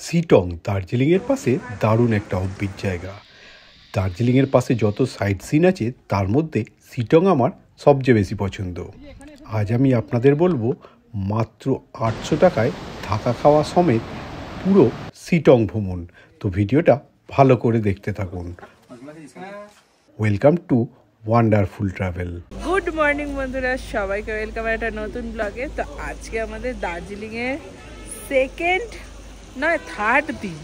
সিটং দার্জিলিংয়ের পাশে দারুণ একটা অদ্ভুত জায়গা। দার্জিলিংয়ের পাশে যত সাইট সিন আছে তার মধ্যে সিটং আমার সবচেয়ে বেশি পছন্দ। আজ আমি আপনাদের বলবো মাত্র 800 টাকায় থাকা খাওয়া সমেত পুরো সিটং ভ্রমণ। তো ভিডিওটা ভালো করে দেখতে থাকুন। Welcome to wonderful travel. Good morning বন্ধুরা, সবাইকে ওয়েলকাম একটা নতুন ব্লগে। তো আজকে আমাদের দার্জিলিংয়ের থার্ড দিন।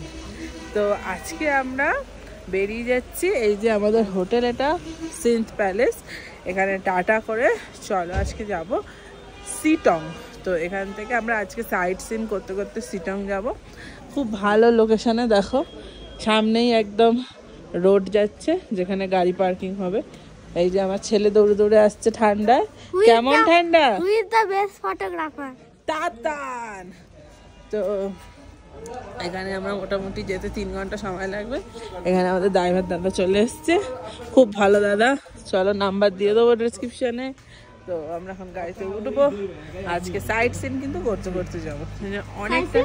তো আজকে আমরা বেরিয়ে যাচ্ছি। এই যে আমাদের হোটেল, এটা সেন্ট প্যালেস। এখানে টাটা করে চলো আজকে যাব সিটং। তো এখান থেকে আমরা আজকে সাইট সিন করতে করতে সিটং যাব। খুব ভালো লোকেশনে, দেখো সামনেই একদম রোড যাচ্ছে যেখানে গাড়ি পার্কিং হবে। এই যে আমার ছেলে দৌড়ে দৌড়ে আসছে ঠান্ডায়। কেমন ঠান্ডা? তাতান। তো এখানে আমরা মোটামুটি যেতে 3 ঘন্টা সময় লাগবে। এখানে আমাদের ড্রাইভার দাদা চলে এসছে, খুব ভালো দাদা। চলো নাম্বার দিয়ে দেবো ডেসক্রিপশনে। তো আমরা এখন গাড়িতে উঠবো। আজকে সাইট সিন কিন্তু করতে করতে যাবো, অনেকটা,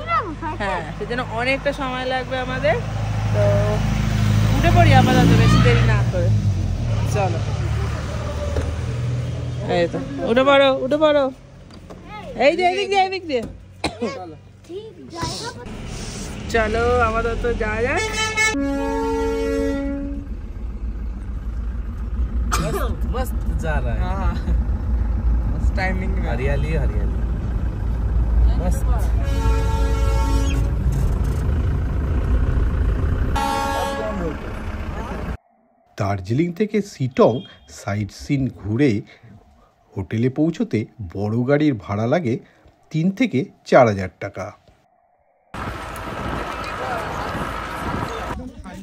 হ্যাঁ সেজন্য অনেকটা সময় লাগবে আমাদের। তো উঠে পড়ি আমরা, তো বেশি দেরি না করে। চলো, এই তো উঠে পড়ো উঠে পড়ো। এই যে এদিক দিয়ে এদিক দিয়ে চলো আমাদের তো যাওয়া যাক। मस्त जा रहा है। हाँ मस्त टाइमिंग में, हरियाली हरियाली मस्त। দার্জিলিং থেকে সিটং সাইট সিন ঘুরে হোটেলে পৌঁছতে বড় গাড়ির ভাড়া লাগে 3 থেকে 4,000 টাকা।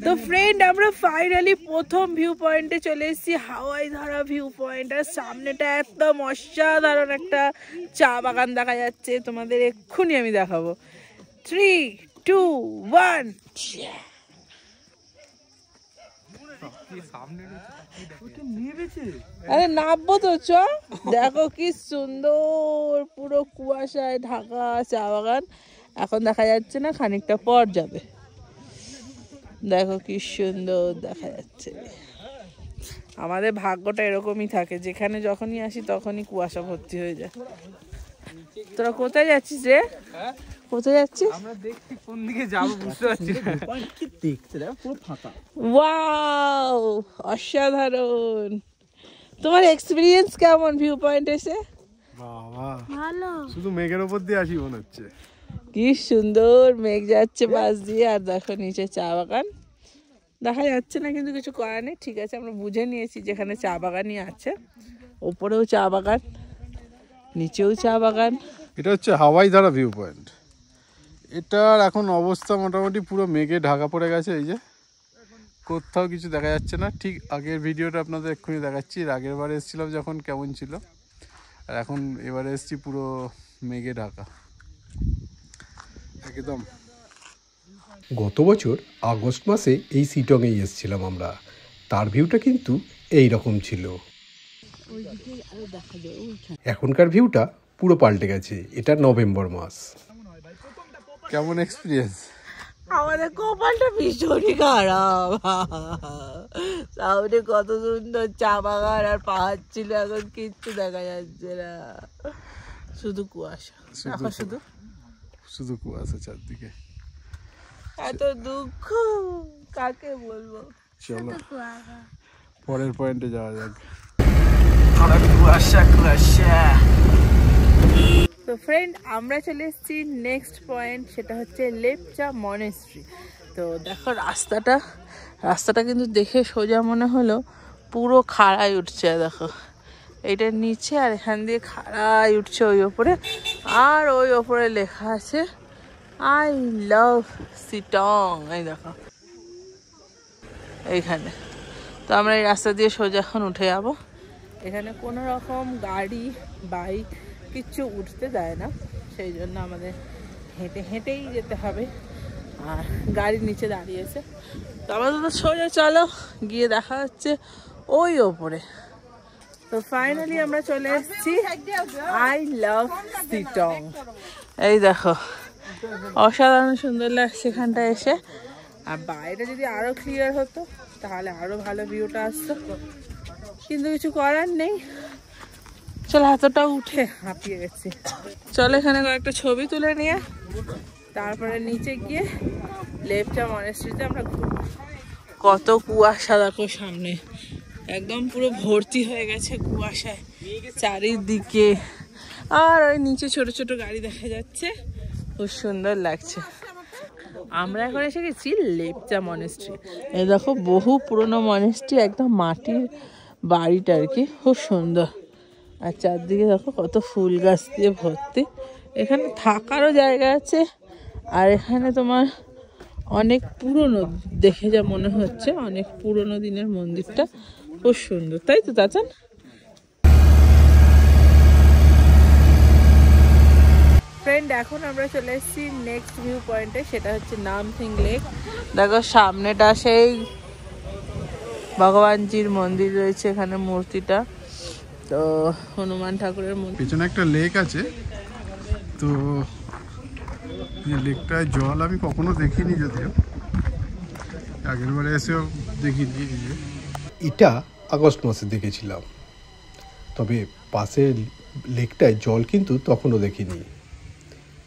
তো ফ্রেন্ড, আমরা ফাইনালি প্রথম ভিউ পয়েন্টে চলে এসেছি, হাওয়াই ধারা ভিউ পয়েন্ট। আর সামনেটা একদম অসাধারণ একটা চা বাগান দেখা যাচ্ছে, তোমাদের এক্ষুনি আমি দেখাবো। 3, 2, 1। আরে নামবো তো, চ। দেখো কি সুন্দর, পুরো কুয়াশায় ঢাকা চা বাগান। এখন দেখা যাচ্ছে না, খানিকটা পর যাবে। দেখো কি সুন্দর দেখা যাচ্ছে। আমাদের ভাগ্যটা এরকমই থাকে, যেখানে যখনই আসি তখনই কুয়াশা ভর্তি হয়ে যায়। তোরা কোথায় যাচ্ছিস রে? কোথায় যাচ্ছিস? আমরা দেখছি কোন দিকে যাবো, বুঝতে পারছি না। কি দেখতে দেখো, পুরো ফাঁকা। ওয়াও, অসাধারণ। তোমার এক্সপিরিয়েন্স কেমন ভিউ পয়েন্ট এসে? বাবা ভালো, শুধু মেঘের উপর দিয়ে আসি মনে হচ্ছে। কি সুন্দর মেঘ যাচ্ছে পাশ দিয়ে, আর দেখো নিচে চা বাগান দেখা যাচ্ছে না, কিন্তু কিছু করার নেই। ঠিক আছে, আমরা বুঝে নিয়েছি যেখানে চা বাগানই আছে। ওপরেও চা বাগান, নিচেও চা বাগান। এটা হচ্ছে হাওয়াই ধারা ভিউ পয়েন্ট। এটার এখন অবস্থা মোটামুটি পুরো মেঘে ঢাকা পড়ে গেছে। এই যে কোথাও কিছু দেখা যাচ্ছে না। ঠিক আগের ভিডিওটা আপনাদের এক্ষুনি দেখাচ্ছি। আগের বার এসেছিলাম যখন কেমন ছিল, আর এখন এবারে এসেছি পুরো মেঘে ঢাকা একদম। গত বছর আগস্ট মাসে এই সিটংয়েই এসেছিলাম আমরা। তার ভিউটা কিন্তু এই রকম ছিল। এখনকার ভিউটা পুরো পাল্টে গেছে। এটা নভেম্বর মাস। কেমন এক্সপিরিয়েন্স? আমাদের কপালটা ভীষণই খারাপ। সামনে কত সুন্দর চা বাগান আর পাহাড় ছিল, এখন কিচ্ছু দেখা যাচ্ছে না, শুধু কুয়াশা। শুধু শুধু কুয়াশা চারদিকে। এত দুঃখ কাকে বলবো। চলো পরের পয়েন্টে যাওয়া যাক। কুয়াশা কুয়াশা। তো ফ্রেন্ড, আমরা চলে এসেছি নেক্সট পয়েন্ট, সেটা হচ্ছে লেপচা মনেস্ট্রি। তো দেখো রাস্তাটা কিন্তু দেখে সোজা মনে হলো পুরো খাড়াই উঠছে। দেখো এইটার নিচে, আর এখান দিয়ে খাড়াই উঠছে ওই ওপরে। আর ওই ওপরে লেখা আছে আই লাভ সিটং। এই দেখো এইখানে। তো আমরা এই রাস্তা দিয়ে সোজা এখন উঠে যাবো। এখানে কোনো রকম গাড়ি বাইক কিচ্ছু উঠতে দেয় না, সেই জন্য আমাদের হেঁটে হেঁটেই যেতে হবে। আর গাড়ির নিচে দাঁড়িয়েছে। তো আমাদের তো সোজা চলো গিয়ে দেখা হচ্ছে ওই ওপরে। তো ফাইনালি আমরা চলে এসেছি আই লাভ সিটং। এই দেখো অসাধারণ সুন্দর লাগছে এখানটা এসে। আর বাইরে যদি আরো ক্লিয়ার হতো তাহলে আরো ভালো ভিউটা আসতো, কিন্তু কিছু করার নেই। চলো, এতটা উঠে হাঁপিয়ে গেছি। চলো এখানে কয়েকটা ছবি তুলে নিয়ে তারপরে নিচে গিয়ে লেপচা মনেস্ট্রিতে আমরা ঘুরবো। কত কুয়াশা দেখো সামনে, একদম পুরো ভর্তি হয়ে গেছে কুয়াশায় চারিদিকে। আর ওই নিচে ছোট ছোট গাড়ি দেখা যাচ্ছে, খুব সুন্দর লাগছে। আমরা এখন এসে গেছি লেপচা মনেস্ট্রি। এই দেখো বহু পুরনো মনেস্ট্রি, একদম মাটির বাড়িটা আর কি, খুব সুন্দর। আর চারদিকে দেখো কত ফুল গাছ দিয়ে ভর্তি। এখানে থাকারও জায়গা আছে। আর এখানে তোমার অনেক পুরনো, দেখে যা মনে হচ্ছে অনেক পুরনো দিনের মন্দিরটা, খুব সুন্দর, তাই তো চাচান? ফ্রেন্ড, এখন আমরা চলে এসেছি নেক্সট ভিউ পয়েন্টে, সেটা হচ্ছে নামথিং লেক। দেখো সামনেটা সেই ভগবানজির মন্দির রয়েছে, এখানে মূর্তিটা তো হনুমান ঠাকুরের মন্দির। পেছনে একটা লেক আছে, তো লেকটায় জল আমি কখনো দেখিনি, যদিও আগের বারে এসেও দেখিনি। এটা আগস্ট মাসে দেখেছিলাম, তবে পাশের লেকটায় জল কিন্তু তখনও দেখিনি,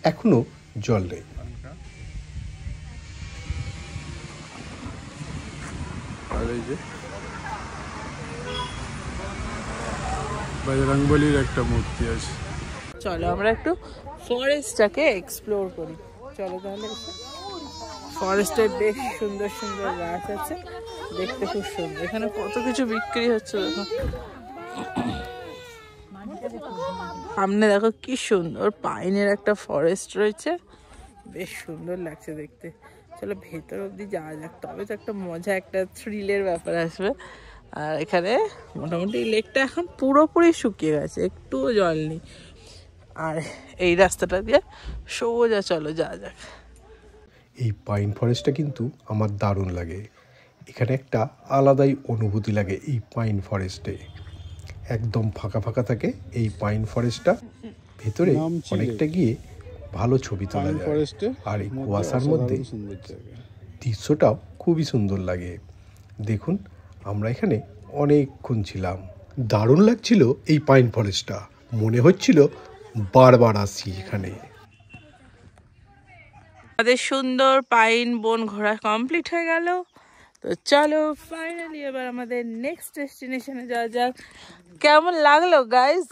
এখনো জল নেই। আর এই যে বজরংবলির একটা মূর্তি আছে। চলো আমরা একটু ফরেস্টটাকে এক্সপ্লোর করি। চলো তাহলে, ফরেস্টের বেশ সুন্দর সুন্দর গাছ আছে, দেখতে খুব সুন্দর। এখানে কত কিছু বিক্রি হচ্ছে দেখো। সামনে দেখো কি সুন্দর পাইনের একটা ফরেস্ট রয়েছে, বেশ সুন্দর লাগছে দেখতে। চলো ভেতর অব্দি যাওয়া যাক, তবে তো একটা মজা, একটা থ্রিলের ব্যাপার আসবে। আর এখানে মোটামুটি লেকটা এখন পুরোপুরি শুকিয়ে গেছে, একটুও জল নেই। আর এই রাস্তাটা দিয়ে সোজা চলো যাওয়া যাক। এই পাইন ফরেস্টটা কিন্তু আমার দারুণ লাগে। এখানে একটা আলাদাই অনুভূতি লাগে এই পাইন ফরেস্টে। একদম ফাঁকা ফাঁকা থাকে এই পাইন ফরেস্টটা, ভেতরে অনেকটা গিয়ে ভালো ছবি তোলা যায়। আর এই কুয়াশার মধ্যে দৃশ্যটাও খুবই সুন্দর লাগে। দেখুন, আমরা এখানে অনেকক্ষণ ছিলাম, দারুণ লাগছিল এই পাইন ফরেস্টটা, মনে হচ্ছিল বারবার আসি এখানে। আমাদের সুন্দর পাইন বন ঘোরা কমপ্লিট হয়ে গেল। তো চলো ফাইনালি এবার আমাদের নেক্সট ডেস্টিনেশনে যাওয়া যাক। কেমন লাগলো গাইস?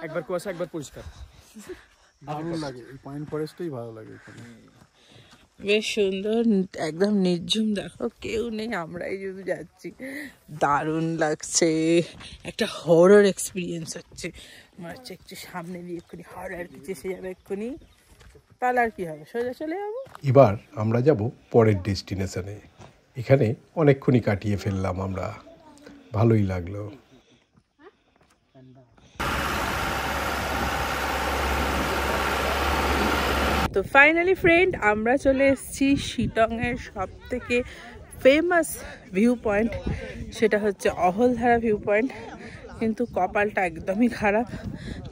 একবার কুয়াশা একবার পরিষ্কার, দারুণ লাগে। এই পাইন ফরেস্টটাই ভালো লাগে এখানে, বেশ সুন্দর, একদম নির্ঝুম, দেখো কেউ নেই, আমরাই শুধু যাচ্ছি, দারুণ লাগছে। একটা হরর এক্সপিরিয়েন্স হচ্ছে, মনে হচ্ছে একটু সামনে দিয়ে এক্ষুনি হরর কিছু এসে যাবে এক্ষুনি, তাহলে আর কি হবে, সোজা চলে যাবো। এবার আমরা যাব পরের ডেস্টিনেশনে। এখানে অনেকক্ষণই কাটিয়ে ফেললাম আমরা, ভালোই লাগলো। তো ফাইনালি ফ্রেন্ড, আমরা চলে এসেছি শিটংয়ের সব থেকে ফেমাস ভিউ পয়েন্ট, সেটা হচ্ছে অহলধারা ভিউ পয়েন্ট। কিন্তু কপালটা একদমই খারাপ,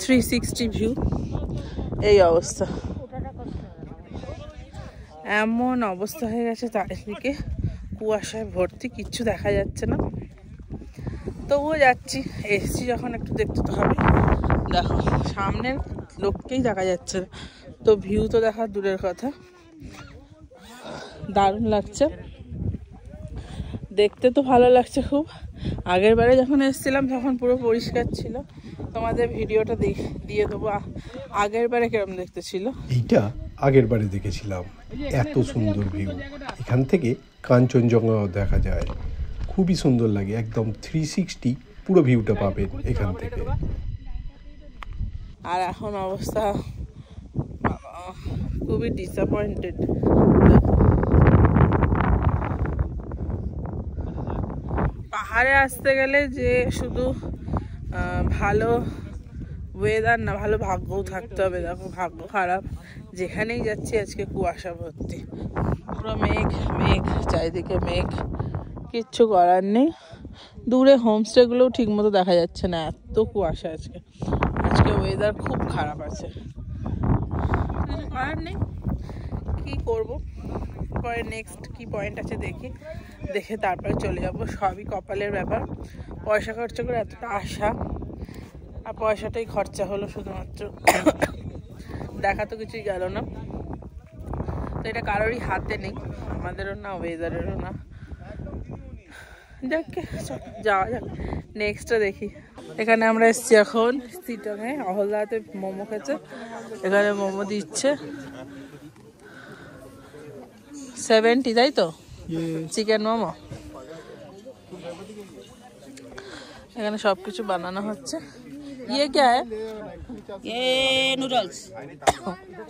360 ভিউ, এই অবস্থা, এমন অবস্থা হয়ে গেছে চারিদিকে কুয়াশায় ভর্তি, কিচ্ছু দেখা যাচ্ছে না। তবুও যাচ্ছি, এসছি যখন একটু দেখতে তো হবে। দেখো সামনের লোককেই দেখা যাচ্ছে না, তো ভিউ তো দেখা দূরের কথা। দারুণ লাগছে দেখতে, তো ভালো লাগছে খুব। আগের বারে যখন এসেছিলাম তখন পুরো পরিষ্কার ছিল, তোমাদের ভিডিওটা দিয়ে দেবো আগের বারে কিরম দেখতে ছিল। এইটা আগের বারে দেখেছিলাম, এত সুন্দর ভিউ, এখান থেকে কাঞ্চনজঙ্ঘাও দেখা যায়, খুবই সুন্দর লাগে, একদম 360 পুরো ভিউটা পাবেন এখান থেকে। আর এখন অবস্থা খুবই ডিসঅ্যাপয়েন্টেড। পাহাড়ে আসতে গেলে যে শুধু ভালো ওয়েদার না, ভালো ভাগ্যও থাকতে হবে। দেখো ভাগ্য খারাপ, যেখানেই যাচ্ছি আজকে কুয়াশা ভর্তি, পুরো মেঘ মেঘ, চারিদিকে মেঘ, কিচ্ছু করার নেই। দূরে হোমস্টেগুলোও ঠিক মতো দেখা যাচ্ছে না, এত কুয়াশা আজকে। আজকে ওয়েদার খুব খারাপ আছে। আর নেই, কি করব। পরে নেক্সট কি পয়েন্ট আছে দেখি, দেখে তারপরে চলে যাব। সবই কপালের ব্যাপার, পয়সা খরচা করে এতটা আশা, আর পয়সাটাই খরচা হলো শুধুমাত্র, দেখা তো কিছুই গেল না। তো এটা কারোরই হাতে নেই, আমাদেরও না, ওয়েদারেরও না। যাক, যাওয়া যাক, নেক্সটটা দেখি। এখানে আমরা এসছি এখন সিটংয়ে, অহল্লাতে মোমো খেতে। এখানে মোমো দিচ্ছে 70, তাই তো? চিকেন মোমো। এখানে সবকিছু বানানো হচ্ছে। ये क्या है? ये नूडल्स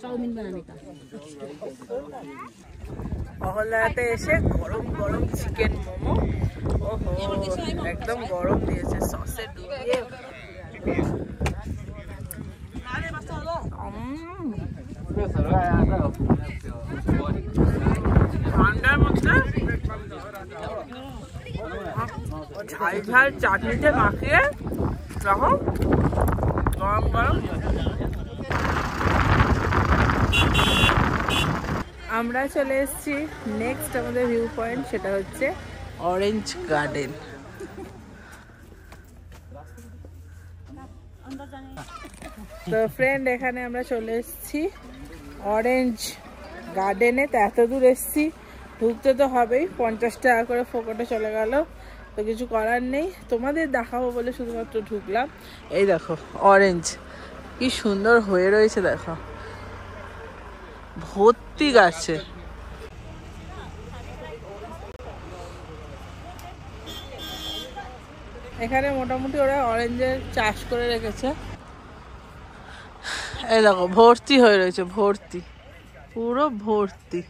चाउमीन बनाने का। অহল্লাতে এসে গরম গরম চিকেন মোমো, ওহো একদম গরম দিয়েছে, সসে ডুবিয়ে। ঠান্ডার মধ্যে ঝাল ঝাল চাটনিতে মাখিয়ে রাখো, গরম গরম। আমরা চলে এসেছি নেক্সট আমাদের ভিউ পয়েন্ট, সেটা হচ্ছে অরেঞ্জ গার্ডেন। তো ফ্রেন্ড, এখানে আমরা চলে এসেছি অরেঞ্জ গার্ডেনে। তো এত দূর এসেছি, ঢুকতে তো হবেই, 50 টাকা করে ফোকটে চলে গেল। তো কিছু করার নেই, তোমাদের দেখাবো বলে শুধুমাত্র ঢুকলাম। এই দেখো অরেঞ্জ কি সুন্দর হয়ে রয়েছে, দেখো ভর্তি গাছে। এখানে মোটামুটি ওরা অরেঞ্জের চাষ করে রেখেছে। এই দেখো ভর্তি হয়ে রয়েছে, ভর্তি, পুরো ভর্তি।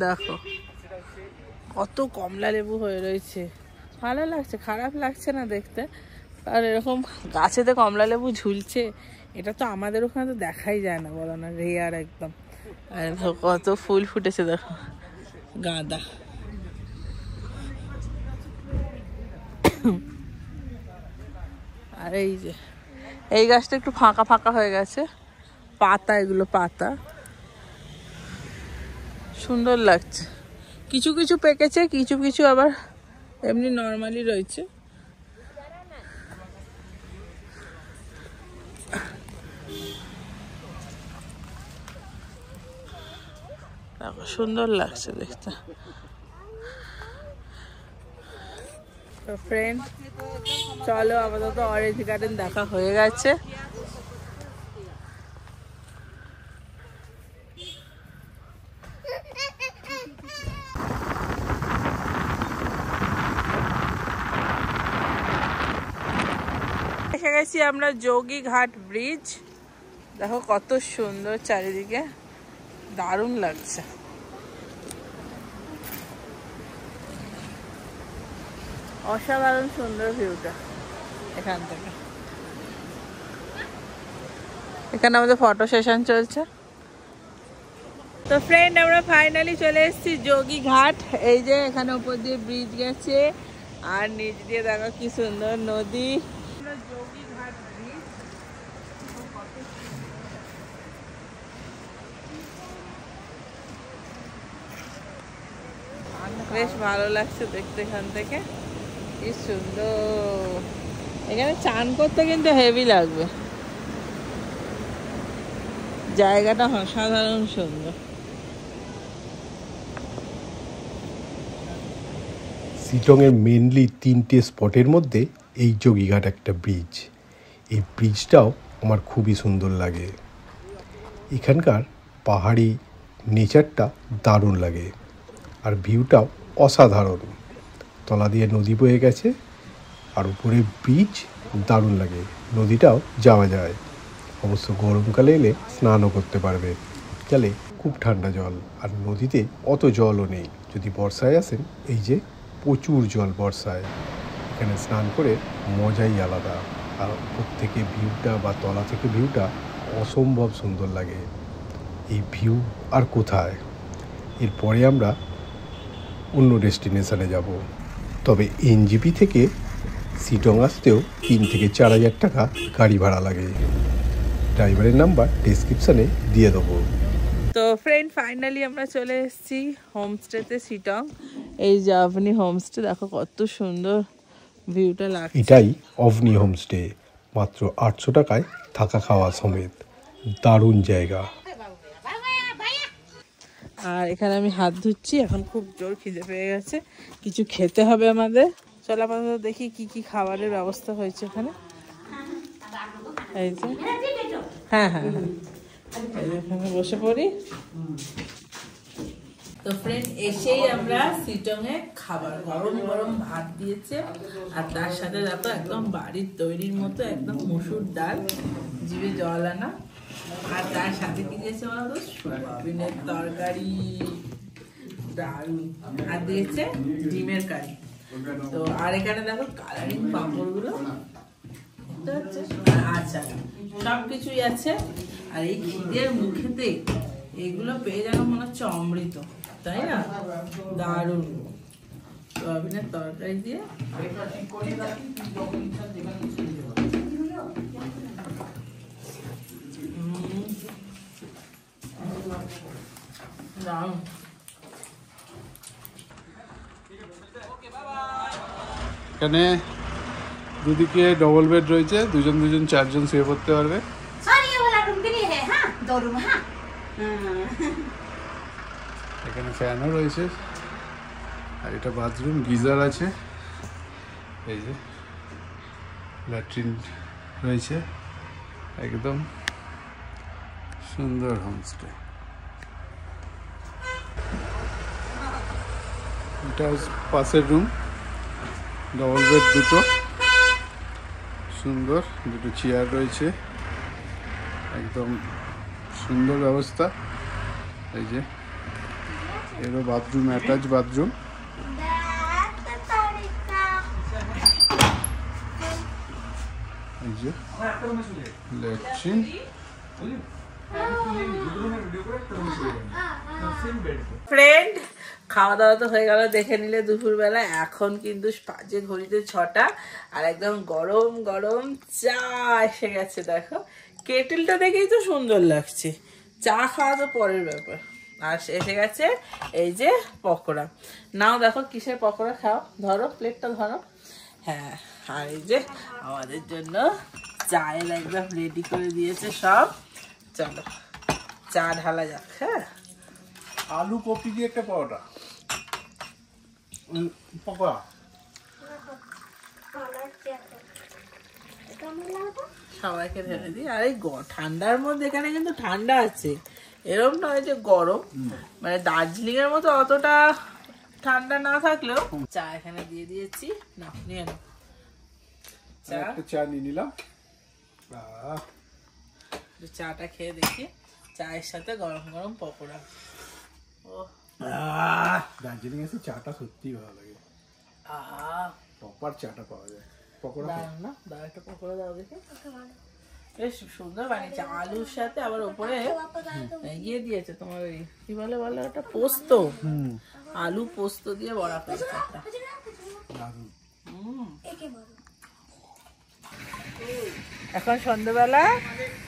দেখো কত কমলা লেবু হয়ে রয়েছে, ভালো লাগছে, খারাপ লাগছে না দেখতে। আর এরকম গাছেতে কমলা লেবু ঝুলছে, এটা তো আমাদের ওখানে তো দেখাই যায় না, বলো না, রেয়ার একদম। আর দেখো কত ফুল ফুটেছে, দেখো গাঁদা। আর এই যে এই গাছটা একটু ফাঁকা ফাঁকা হয়ে গেছে, পাতা, এগুলো পাতা, সুন্দর লাগছে। কিছু কিছু পেকেছে, কিছু কিছু আবার এমনি নর্মালি রয়েছে। দেখো সুন্দর লাগছে দেখতে। তো ফ্রেন্ড, চলো আপাতত অরেঞ্জ গার্ডেন দেখা হয়ে গেছে। এসে গেছি আমরা যোগীঘাট ব্রিজ। দেখো কত সুন্দর চারিদিকে, দারুণ লাগছে। অসাধারণ সুন্দর ভিউটা এখান থেকে। এখানে আমাদের ফটো সেশন চলছে। তো ফ্রেন্ড, আমরা ফাইনালি চলে এসেছি যোগীঘাট। এই যে এখানে উপর দিয়ে ব্রিজ গেছে, আর নিচ দিয়ে দেখো কি সুন্দর নদী। যোগীঘাট ব্রিজ বেশ ভালো লাগছে দেখতে এখান থেকে, কি সুন্দর। এখানে চান করতে কিন্তু হেভি লাগবে, জায়গাটা অসাধারণ সুন্দর। শিলংয়ের মেনলি 3টে স্পটের মধ্যে এই যোগীঘাট একটা ব্রিজ। এই ব্রিজটাও আমার খুবই সুন্দর লাগে। এখানকার পাহাড়ি নেচারটা দারুণ লাগে, আর ভিউটাও অসাধারণ। তলা দিয়ে নদী বয়ে গেছে, আর উপরে ব্রিজ, দারুণ লাগে। নদীটাও যাওয়া যায়, অবশ্য গরমকালে এলে স্নানও করতে পারবে, গেলে খুব ঠান্ডা জল। আর নদীতে অত জলও নেই। যদি বর্ষায় আসেন, এই যে প্রচুর জল বর্ষায়, এখানে স্নান করে মজাই আলাদা। আর উপর থেকে ভিউটা বা তলা থেকে ভিউটা অসম্ভব সুন্দর লাগে। এই ভিউ আর কোথায়। এরপরে আমরা অন্য ডেস্টিনেশনে যাব। তবে এনজিপি থেকে শিলং আসতেও 3 থেকে 4 হাজার টাকা গাড়ি ভাড়া লাগে। ড্রাইভারের নাম্বার ডেসক্রিপশানে দিয়ে দেবো। তো ফ্রেন্ড ফাইনালি আমরা চলে এসেছি হোমস্টেতে সিটং। এই যে আপনি হোমস্টে দেখো কত সুন্দর ভিউটা লাগছে। এটাই অভনি হোমস্টে, মাত্র 800 টাকায় থাকা খাওয়া সমেত, দারুণ জায়গা। আর এখানে আমি হাত ধুচ্ছি, এখন খুব জোর খিদে পেয়ে গেছে, কিছু খেতে হবে আমাদের। চলো আপাতত দেখি কি কি খাবারের ব্যবস্থা হয়েছে এখানে। এই যে হ্যাঁ হ্যাঁ হ্যাঁ, এখানে বসে পড়ি। তো ফ্রেন্ড এসেই আমরা সিটং এ খাবার গরম গরম ভাত দিয়েছে, আর তার সাথে দেখো একদম বাড়ির তৈরির মতো একদম মসুর ডাল, জিভে জল আনা। আর তার সাথে কি দিয়েছে বলতো, সয়াবিনের তরকারি, ডাল, আর দিয়েছে ডিমের কারি। তো আর এখানে দেখো কালারিং পাঁপড়গুলো, আচার, সবকিছুই আছে। আর এই খিদের মুখেতে এগুলো পেয়ে যেন মনে হচ্ছে অমৃত, তাই না? দারুণ। সয়াবিনের তরকারি দিয়ে দারুণ। এখানে দুদিকে ডবল বেড রয়েছে, দুজন দুজন 4 জন শুয়ে পড়তে পারবে। এখানে ফ্যানও রয়েছে, আর এটা বাথরুম, গিজার আছে, এই যে ল্যাট্রিন রয়েছে, একদম সুন্দর হোমস্টে। এটা পাশের রুম, ডবল বেড দুটো, সুন্দর দুটো চেয়ার রয়েছে, একদম সুন্দর ব্যবস্থা। এই যে এরও বাথরুম, অ্যাটাচ বাথরুম। এই যে ল্যাট্রিন। ফ্রেন্ড খাওয়া দাওয়া তো হয়ে গেল, দেখে নিলে দুপুরবেলা। এখন কিন্তু বাজে ঘড়িতে 6টা, আর একদম গরম গরম চা এসে গেছে। দেখো কেটেলটা দেখেই তো সুন্দর লাগছে, চা খাওয়া তো পরের ব্যাপার। আর এসে গেছে এই যে পকোড়া। নাও দেখো কিসের পকোড়া খাও, ধরো প্লেটটা ধরো। হ্যাঁ, আর এই যে আমাদের জন্য চায়ের একদম রেডি করে দিয়েছে সব। চলো চা ঢালা যাক। হ্যাঁ, আলু কপি দিয়ে একটা পরোটা, পকোড়া। সবাইকে ঢেলে দিই। আর এই ঠান্ডার মধ্যে এখানে কিন্তু ঠান্ডা আছে, এরকম নয় যে গরম, মানে দার্জিলিং এর মতো অতটা ঠান্ডা না থাকলেও। চা এখানে দিয়ে দিয়েছি, না নিয়ে নাও চা। একটা চা নিয়ে নিলাম। চাটা খেয়ে দেখি, চায়ের সাথে গরম গরম পকোড়া। ও দার্জিলিং এসে চাটা সত্যিই ভালো লাগে, প্রপার চাটা পাওয়া যায়। পকোড়া দাও না, দাও একটা পকোড়া দাও দেখি। বেশ সুন্দর বানিয়েছে, আলুর সাথে আবার ওপরে ইয়ে দিয়েছে তোমার, ওই কি বলে বলো ওটা, পোস্ত, আলু পোস্ত দিয়ে বড়া করেছে একটা। এখন সন্ধ্যেবেলা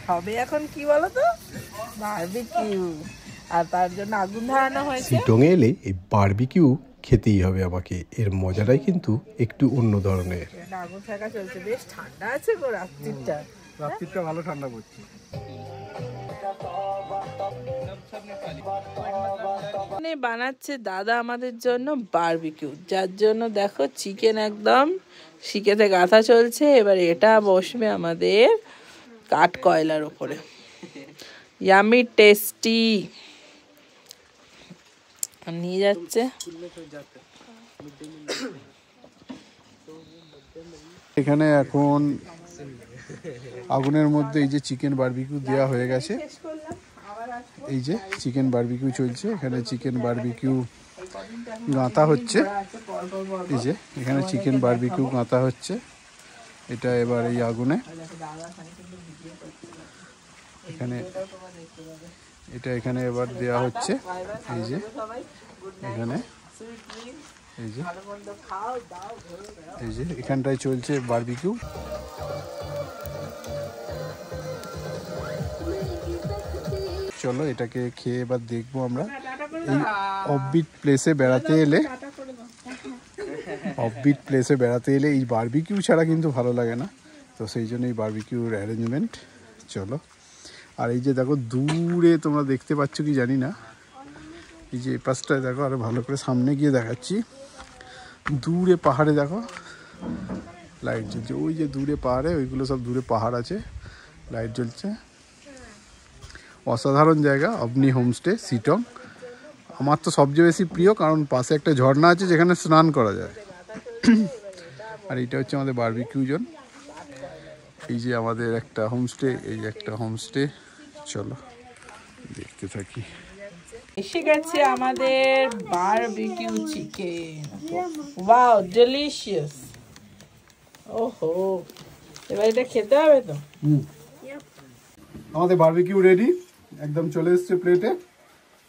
হবে, এখন কি বলো তো, বারবিকিউ। আর তার জন্য আগুন ধরানো হয়েছে। সিটংয়ে এলে এই বারবিকিউ খেতেই হবে আমাকে, এর মজাটাই কিন্তু একটু অন্য ধরনের। আগুন থাকা চলছে, বেশ ঠান্ডা আছে গো রাত্রিটা। রাত্রিটা ভালো ঠান্ডা পড়ছে। বানাচ্ছে দাদা আমাদের জন্য বারবিকিউ, যার জন্য দেখো চিকেন একদম শিকেতে গাঁথা চলছে। এবার এটা বসবে আমাদের কাঠ কয়লার উপরে, ইয়ামি টেস্টি। নিয়ে যাচ্ছে এখানে এখন আগুনের মধ্যে এই যে চিকেন বারবিকিউ দেওয়া হয়ে গেছে। এই যে চিকেন বারবিকিউ চলছে, এখানে চিকেন বারবিকিউ গাঁথা হচ্ছে। এই যে এখানে চিকেন বারবিকিউ গাঁথা হচ্ছে, এটা এবার এই আগুনে এখানে এটা এখানে এবার দেওয়া হচ্ছে। এই যে এখানে এই যে এখানটায় চলছে বারবিকিউ। চলো এটাকে খেয়ে এবার দেখবো আমরা। এই অফবিট প্লেসে বেড়াতে এলে এই বারবিকিউ ছাড়া কিন্তু ভালো লাগে না, তো সেই জন্য এই বারবিকিউর অ্যারেঞ্জমেন্ট। চলো, আর এই যে দেখো দূরে তোমরা দেখতে পাচ্ছ কি জানি না, এই যে এই পাশটায় দেখো, আরো ভালো করে সামনে গিয়ে দেখাচ্ছি, দূরে পাহাড়ে দেখো লাইট জ্বলছে, ওই যে দূরে পাহাড়ে, ওইগুলো সব দূরে পাহাড় আছে, লাইট জ্বলছে। অসাধারণ জায়গা অবনি হোমস্টে সিটং। আমার তো সবচেয়ে বেশি প্রিয়, কারণ পাশে একটা ঝর্ণা আছে যেখানে স্নান করা যায়। আর এইটা হচ্ছে আমাদের বারবিকিউ জোন। এই যে আমাদের একটা হোমস্টে, এই যে একটা হোমস্টে। চলো দেখতে থাকি। এসে গেছে আমাদের বারবিকিউ চিকেন। Wow, delicious. ওহো, এবার এটা খেতে হবে তো। আমাদের বারবিকিউ রেডি, একদম চলে এসছে প্লেটে।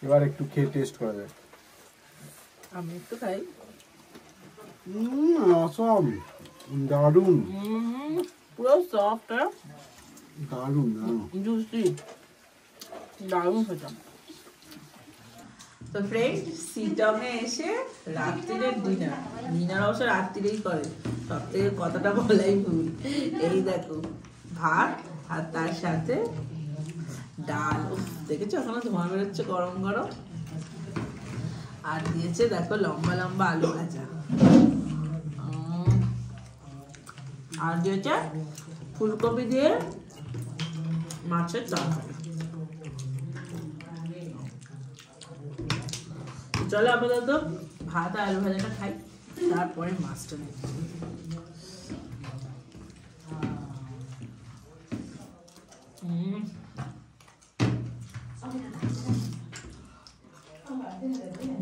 এবার একটু খেয়ে টেস্ট করা যায়। আমি একটু খাই। অসম, দারুণ, পুরো সফট, দারুণ, জুসি, দারুণ খেতাম। তো ফ্রেন্ড, সিটংয়ে এসে রাত্রিরের ডিনার অবশ্য রাত্রিরেই করে, সব থেকে কথাটা বলাই ভুল। এই দেখো ভাত, আর তার সাথে ডাল। দেখেছো এখনো ধোঁয়া বেরোচ্ছে গরম গরম। আর দিয়েছে দেখো লম্বা লম্বা আলু ভাজা, আর দিয়েছে ফুলকপি দিয়ে মাছের তরকারি। চলো আপাতত ভাত আর আলু ভাজাটা খাই, তারপরে মাছটা নেই।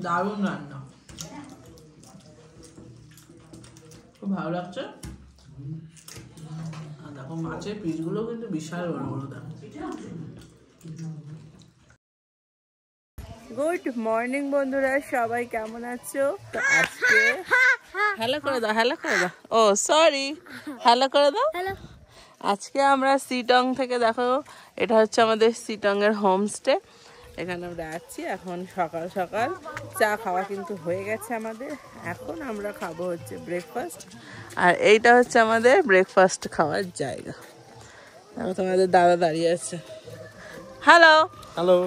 দারুণ রান্না, খুব ভালো লাগছে। আর দেখো মাছের পিসগুলো কিন্তু বিশাল বড় বড়। দেখো, গুড মর্নিং বন্ধুরা, সবাই কেমন আছো? তো আজকে হ্যালো করে দাও, হ্যালো করে দাও। ও সরি, হ্যালো করে দাও। আজকে আমরা সিটং থেকে, দেখো এটা হচ্ছে আমাদের সিটং এর হোমস্টে, এখানে আমরা আছি। এখন সকাল সকাল চা খাওয়া কিন্তু হয়ে গেছে আমাদের। এখন আমরা খাবো হচ্ছে ব্রেকফাস্ট, আর এইটা হচ্ছে আমাদের ব্রেকফাস্ট খাওয়ার জায়গা। দেখো তোমাদের দাদা দাঁড়িয়ে আছে। Hello, hello,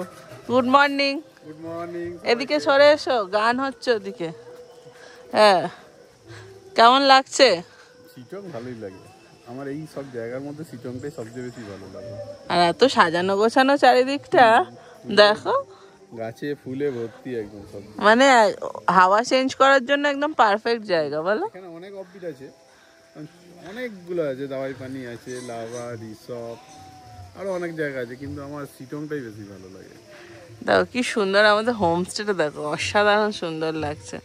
good morning. Good morning. এদিকে সরে এসো, গান হচ্ছে ওদিকে। হ্যাঁ, কেমন লাগছে? সিটং ভালোই লাগে আমার, এই সব জায়গার মধ্যে সিটংটাই সবচেয়ে বেশি ভালো লাগে। আর এত সাজানো গোছানো চারিদিকটা দেখো, গাছে ফুলে ভর্তি একদম সব, মানে হাওয়া চেঞ্জ করার জন্য একদম পারফেক্ট জায়গা। বলো, এখানে অনেক অফবিট আছে, অনেকগুলো আছে, দাওয়াই পানি আছে, লাভা রিসর্ট, আরো অনেক জায়গা আছে, কিন্তু আমার সিটংটাই বেশি ভালো লাগে। দেখো কি সুন্দর আমাদের হোমস্টেটা, দেখো অসাধারণ সুন্দর লাগছে।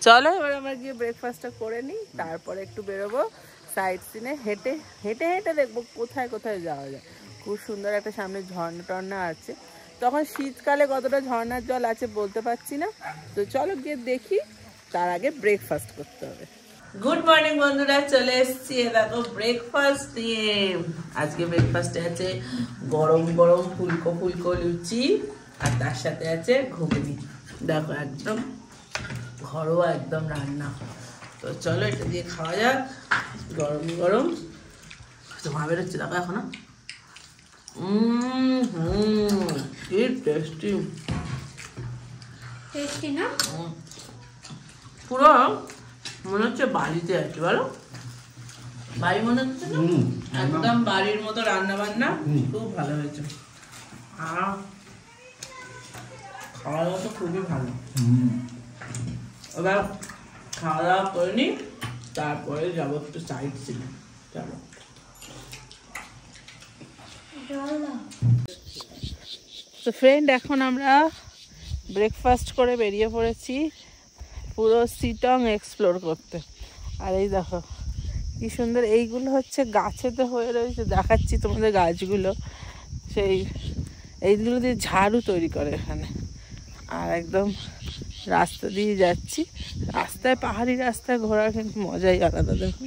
চলো এবার আমরা গিয়ে ব্রেকফাস্টটা করে নিই, তারপরে একটু বেরোবো সাইড সিনে। হেঁটে হেঁটে হেঁটে দেখবো কোথায় কোথায় যাওয়া যায়। খুব সুন্দর একটা সামনে ঝর্ণা টর্ণা আছে, তখন শীতকালে কতটা ঝর্ণার জল আছে বলতে পারছি না। তো চলো গিয়ে দেখি, তার আগে ব্রেকফাস্ট করতে হবে। গুড মর্নিং বন্ধুরা, চলে এসেছি দেখো ব্রেকফাস্ট নিয়ে। আজকে ব্রেকফাস্টে আছে গরম গরম ফুলকো ফুলকো লুচি, আর তার সাথে আছে ঘুগনি। দেখো একদম ঘরোয়া একদম রান্না। তো চলো এটা দিয়ে খাওয়া যাক, গরম গরম। ধোঁয়া বেরোচ্ছে দেখো এখনো। কি টেস্টি, টেস্টি না? পুরো মনে হচ্ছে বাড়িতে আছি। বলো, বাড়ি মনে হচ্ছে না? একদম বাড়ির মতো রান্না বান্না, খুব ভালো হয়েছে। আর খাওয়া দাওয়া তো খুবই ভালো। এবার খাওয়া দাওয়া করে নি, তারপরে যাবো একটু সাইড সিনে। চলো। তো ফ্রেন্ড, এখন আমরা ব্রেকফাস্ট করে বেরিয়ে পড়েছি পুরো সিটং এক্সপ্লোর করতে। আর এই দেখো কি সুন্দর, এইগুলো হচ্ছে গাছেতে হয়ে রয়েছে, দেখাচ্ছি তোমাদের গাছগুলো। সেই এইগুলো দিয়ে ঝাড়ু তৈরি করে এখানে। আর একদম রাস্তা দিয়ে যাচ্ছি, রাস্তায় পাহাড়ি রাস্তায় ঘোরার কিন্তু মজাই আলাদা। দেখো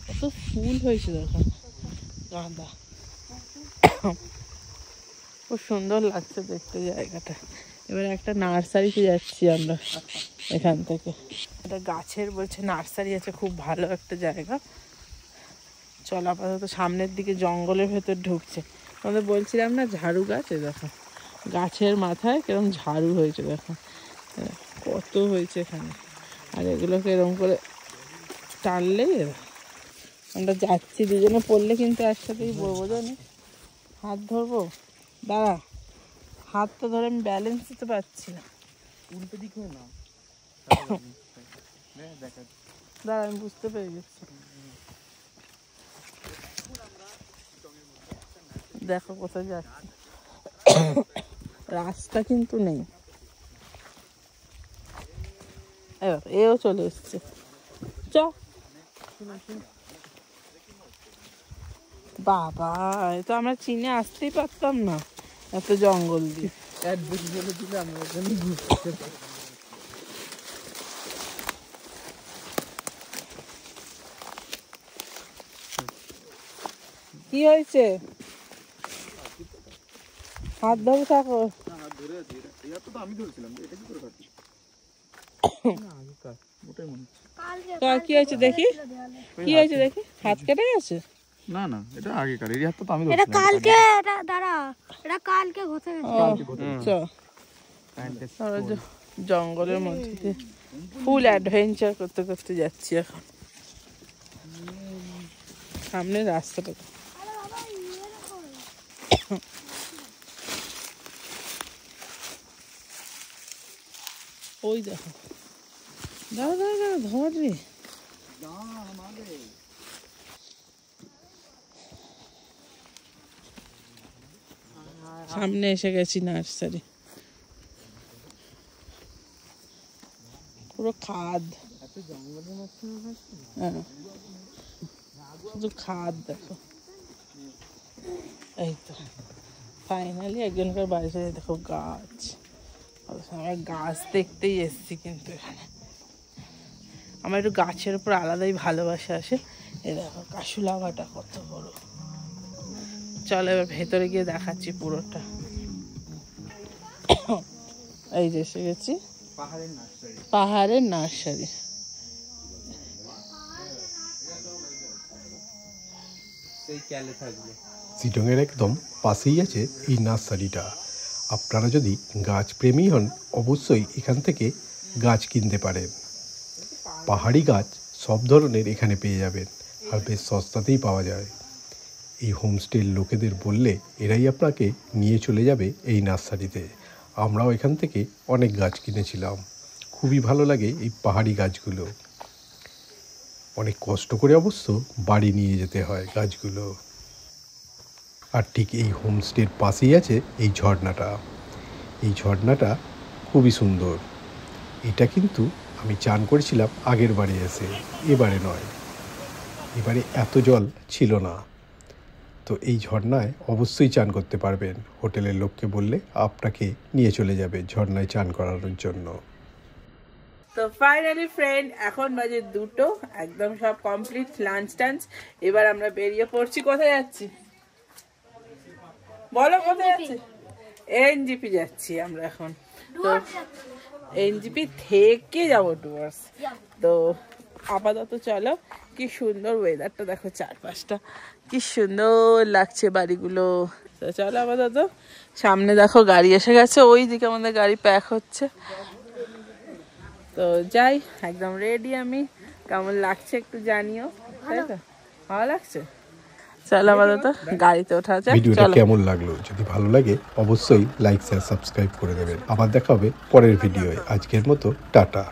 কত ফুল হয়েছে, দেখো গাঁদা। খুব সুন্দর লাগছে দেখতে জায়গাটা। এবার একটা নার্সারিতে যাচ্ছি আমরা এখান থেকে। একটা গাছের বলছে নার্সারি আছে, খুব ভালো একটা জায়গা। চল আপাতত সামনের দিকে জঙ্গলের ভেতর ঢুকছে। আমাদের বলছিলাম না ঝাড়ু গাছ, দেখো গাছের মাথায় কিরকম ঝাড়ু হয়েছে, দেখো কত হয়েছে এখানে। আর এগুলোকে এরকম করে টানলেই আমরা যাচ্ছি দুজনে, পড়লে কিন্তু একসাথেই পড়বো জানি। হাত ধরবো, দাঁড়া, হাতটা ধরে আমি ব্যালেন্স দিতে পারছি না। উল্টো দিক হয়ে না, দাঁড়া আমি বুঝতে পেরে গেছি। দেখো কোথায় যাচ্ছি, রাস্তা কিন্তু নেই। এও চলে এসছে, চ। বাবা এ তো আমরা চিনে আসতেই পারতাম না, এত জঙ্গল দিয়ে। অ্যাড্রেস বলে দিলে আমরা ওখানে ঘুরতে পারি। কি হয়েছে? হাত ধরে থাকো। আমি ধরেছিলাম, এটা কি করে কাটছি? ওটাই মনে হচ্ছে। কি হয়েছে দেখি, কি হয়েছে দেখি, হাত কেটে গেছে? না না, এটা আগেকার, এই হাতটা তো আমি এটা কালকে, এটা দাঁড়া, এটা কালকে ঘটে গেছে। জঙ্গলের মধ্যে দিয়ে ফুল অ্যাডভেঞ্চার করতে করতে যাচ্ছি এখন। সামনে রাস্তাটা ওই দেখো, দাঁড়া দাঁড়া দাঁড়া, ধর রে। সামনে এসে গেছি নার্সারি, পুরো খাদ। হ্যাঁ শুধু খাদ দেখো। এই তো ফাইনালি একজনকার বাড়িতে দেখো গাছ। আমরা গাছ দেখতেই এসছি, কিন্তু এখানে আমার একটু গাছের উপর আলাদাই ভালোবাসা আসে। এ দেখো কাশুলাগাটা কত বড়। চলো এবার ভেতরে গিয়ে দেখাচ্ছি পুরোটা। এই যে এসে গেছি পাহাড়ের নার্সারি। চিটংয়ের একদম পাশেই আছে এই নার্সারিটা। আপনারা যদি গাছ প্রেমী হন অবশ্যই এখান থেকে গাছ কিনতে পারেন। পাহাড়ি গাছ সব ধরনের এখানে পেয়ে যাবেন, আর বেশ সস্তাতেই পাওয়া যায়। এই হোমস্টের লোকেদের বললে এরাই আপনাকে নিয়ে চলে যাবে এই নার্সারিতে। আমরাও এখান থেকে অনেক গাছ কিনেছিলাম। খুবই ভালো লাগে এই পাহাড়ি গাছগুলো। অনেক কষ্ট করে অবশ্য বাড়ি নিয়ে যেতে হয় গাছগুলো। আর ঠিক এই হোমস্টের পাশেই আছে এই ঝর্ণাটা। এই ঝর্ণাটা খুবই সুন্দর। এটা কিন্তু আমি চান করেছিলাম আগের বারে এসে, এবারে নয়। এবারে এত জল ছিল না। তো এই ঝর্ণায় অবশ্যই চান করতে পারবেন। হোটেলের লোককে বললে আপনাকে নিয়ে চলে যাবে ঝর্ণায় চান করানোর জন্য। তো ফাইনালি ফ্রেন্ড, এখন বাজে 2টো, একদম সব কমপ্লিট লাঞ্চ টাঞ্চ। এবার আমরা বেরিয়ে পড়ছি। কোথায় যাচ্ছি বলো, কোথায় যাচ্ছি? এনজিপি যাচ্ছি আমরা এখন। তো এনজিপি থেকে যাবো ডুয়ার্স। তো আপাতত চলো, কি সুন্দর ওয়েদারটা দেখো, চারপাশটা কি সুন্দর লাগছে বাড়িগুলো। তো চলো আপাতত, সামনে দেখো গাড়ি এসে গেছে, ওই দিকে আমাদের গাড়ি প্যাক হচ্ছে। তো যাই, একদম রেডি আমি। কেমন লাগছে একটু জানিও, তাই তো? ভালো লাগছে। চলো আপাতত গাড়িতে ওঠা যাক। ভিডিওটা কেমন লাগলো? যদি ভালো লাগে অবশ্যই লাইক শেয়ার সাবস্ক্রাইব করে দেবেন। আবার দেখা হবে পরের ভিডিওয়। আজকের মতো টাটা।